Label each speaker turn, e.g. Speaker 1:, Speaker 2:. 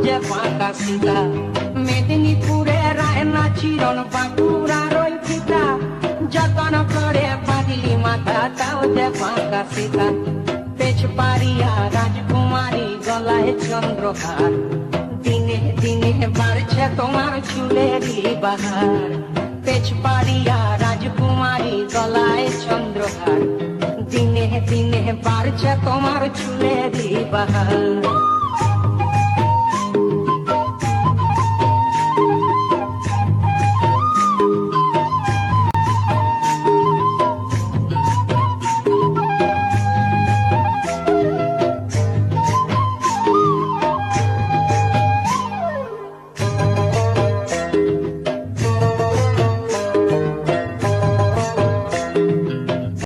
Speaker 1: যে ফাঁকা সীতা, মেদিনীপুরে রায়না চিরন বাঁকুড়ার ওই ফিতা, যতন করে বাঁধলি মাথা তাও যে ফাঁকা সীতা। পেছ পারিয়া রাজকুমারী গলায় চন্দ্রহার, দিনে দিনে বাড়ছে তোমার চুলেরই বাহার। পেছ পারিয়া রাজকুমারী গলায় চন্দ্রহার, দিনে দিনে বাড়ছে তোমার চুলেরই বাহার।